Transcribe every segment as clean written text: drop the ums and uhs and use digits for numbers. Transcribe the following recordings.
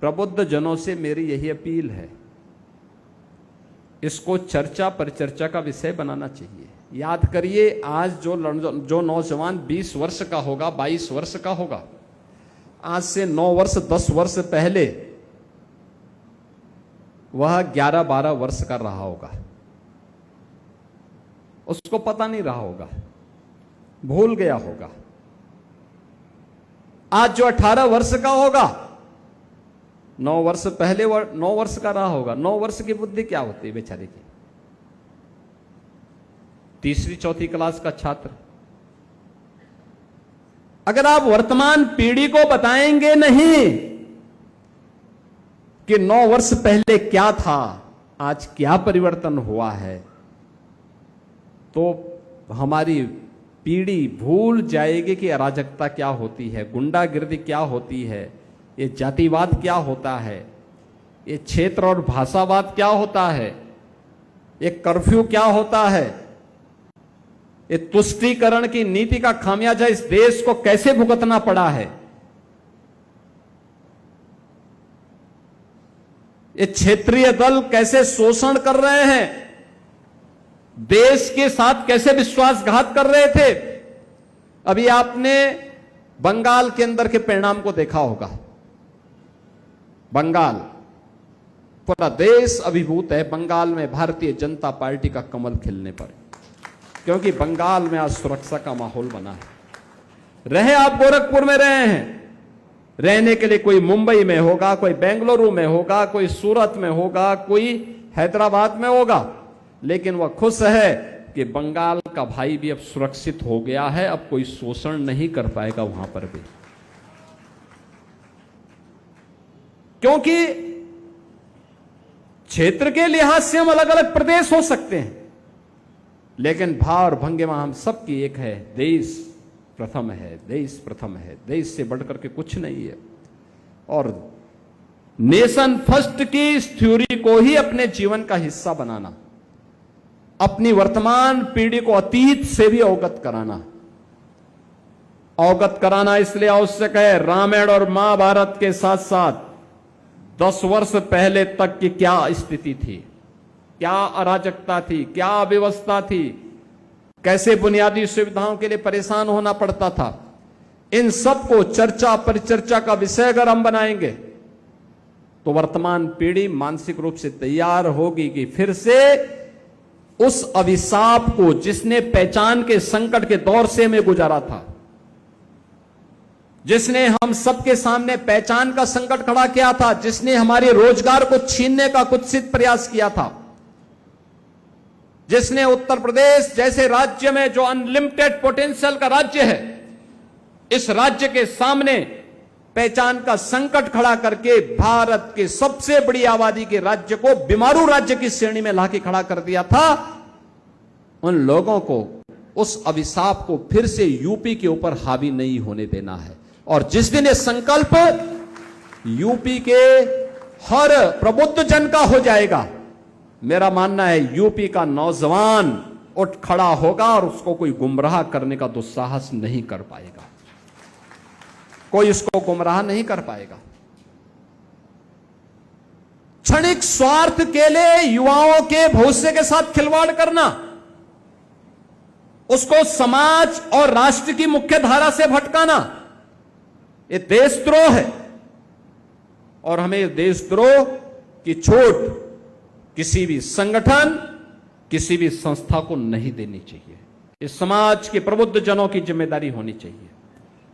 प्रबुद्ध जनों से मेरी यही अपील है, इसको चर्चा परिचर्चा का विषय बनाना चाहिए। याद करिए, आज जो नौजवान 20 वर्ष का होगा, 22 वर्ष का होगा, आज से 9 वर्ष 10 वर्ष पहले वह 11-12 वर्ष का रहा होगा। उसको पता नहीं रहा होगा, भूल गया होगा। आज जो 18 वर्ष का होगा, 9 वर्ष पहले 9 वर्ष का रहा होगा। 9 वर्ष की बुद्धि क्या होती है बेचारे की? तीसरी चौथी क्लास का छात्र। अगर आप वर्तमान पीढ़ी को बताएंगे नहीं कि 9 वर्ष पहले क्या था, आज क्या परिवर्तन हुआ है, तो हमारी पीढ़ी भूल जाएगी कि अराजकता क्या होती है, गुंडागिर्दी क्या होती है, ये जातिवाद क्या होता है, ये क्षेत्र और भाषावाद क्या होता है, ये कर्फ्यू क्या होता है, ये तुष्टीकरण की नीति का खामियाजा इस देश को कैसे भुगतना पड़ा है, ये क्षेत्रीय दल कैसे शोषण कर रहे हैं, देश के साथ कैसे विश्वासघात कर रहे थे। अभी आपने बंगाल के अंदर के परिणाम को देखा होगा। बंगाल, पूरा देश अभिभूत है बंगाल में भारतीय जनता पार्टी का कमल खिलने पर, क्योंकि बंगाल में आज सुरक्षा का माहौल बना है। रहे आप गोरखपुर में रहे हैं, रहने के लिए कोई मुंबई में होगा, कोई बेंगलुरु में होगा, कोई सूरत में होगा, कोई हैदराबाद में होगा, लेकिन वह खुश है कि बंगाल का भाई भी अब सुरक्षित हो गया है, अब कोई शोषण नहीं कर पाएगा वहां पर भी। क्योंकि क्षेत्र के लिहाज से हम अलग अलग प्रदेश हो सकते हैं, लेकिन भाव और भंगिमा हम सबकी एक है, देश प्रथम है, देश प्रथम है, देश से बढ़कर के कुछ नहीं है। और नेशन फर्स्ट की इस थ्योरी को ही अपने जीवन का हिस्सा बनाना, अपनी वर्तमान पीढ़ी को अतीत से भी अवगत कराना इसलिए आवश्यक है। रामायण और महाभारत के साथ साथ 10 वर्ष पहले तक की क्या स्थिति थी, क्या अराजकता थी, क्या अव्यवस्था थी, कैसे बुनियादी सुविधाओं के लिए परेशान होना पड़ता था, इन सब को चर्चा परिचर्चा का विषय अगर हम बनाएंगे तो वर्तमान पीढ़ी मानसिक रूप से तैयार होगी कि फिर से उस अभिशाप को, जिसने पहचान के संकट के दौर से हमें गुजारा था, जिसने हम सबके सामने पहचान का संकट खड़ा किया था, जिसने हमारे रोजगार को छीनने का कुत्सित प्रयास किया था, जिसने उत्तर प्रदेश जैसे राज्य में जो अनलिमिटेड पोटेंशियल का राज्य है, इस राज्य के सामने पहचान का संकट खड़ा करके भारत के सबसे बड़ी आबादी के राज्य को बीमारू राज्य की श्रेणी में लाके खड़ा कर दिया था, उन लोगों को, उस अभिशाप को फिर से यूपी के ऊपर हावी नहीं होने देना है। और जिस दिन ये संकल्प यूपी के हर प्रबुद्ध जन का हो जाएगा, मेरा मानना है यूपी का नौजवान उठ खड़ा होगा और उसको कोई गुमराह करने का दुस्साहस नहीं कर पाएगा, कोई इसको गुमराह नहीं कर पाएगा। क्षणिक स्वार्थ के लिए युवाओं के भविष्य के साथ खिलवाड़ करना, उसको समाज और राष्ट्र की मुख्य धारा से भटकाना, ये देशद्रोह है। और हमें देशद्रोह की छूट किसी भी संगठन, किसी भी संस्था को नहीं देनी चाहिए। इस समाज के प्रबुद्ध जनों की जिम्मेदारी होनी चाहिए,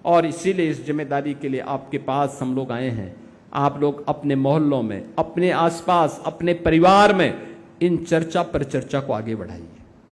और इसीलिए इस जिम्मेदारी के लिए आपके पास हम लोग आए हैं। आप लोग अपने मोहल्लों में, अपने आसपास, अपने परिवार में इन चर्चा परिचर्चा को आगे बढ़ाइए।